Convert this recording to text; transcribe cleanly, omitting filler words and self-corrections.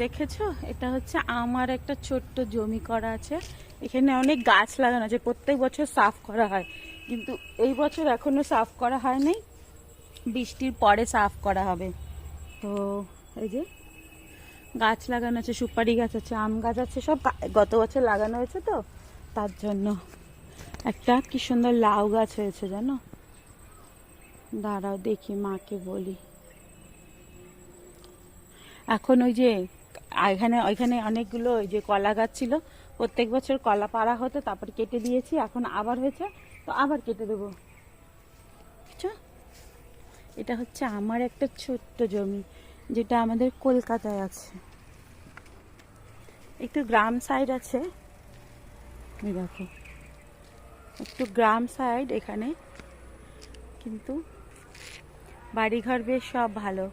দেখেছো, এটা হচ্ছে আমার একটা ছোট্ট জমি করা আছে। এখানে অনেক গাছ লাগানো আছে, প্রত্যেক বছর সাফ করা হয়, কিন্তু এই বছর এখনো সাফ করা হয়নি। বৃষ্টির পরে সাফ করা হবে। তো এই যে গাছ লাগানো আছে, সুপারি গাছ আছে, আম গাছ আছে, সব গত বছর লাগানো হয়েছে। তো তার জন্য একটা কি সুন্দর লাউ গাছ হয়েছে জানো। দাঁড়াও দেখি, মাকে বলি। এখন ওই যে এখানে ওইখানে অনেকগুলো ওই যে কলা গাছ ছিল, প্রত্যেক বছর কলা পাড়া হতো, তারপর কেটে দিয়েছি, এখন আবার হয়েছে, তো আবার কেটে দেবো। বুঝছো, এটা হচ্ছে আমার একটা ছোট্ট জমি, যেটা আমাদের কলকাতায় আছে, একটু গ্রাম সাইড আছে। এই দেখো, একটু গ্রাম সাইড এখানে, কিন্তু বাড়িঘর বেশ সব ভালো।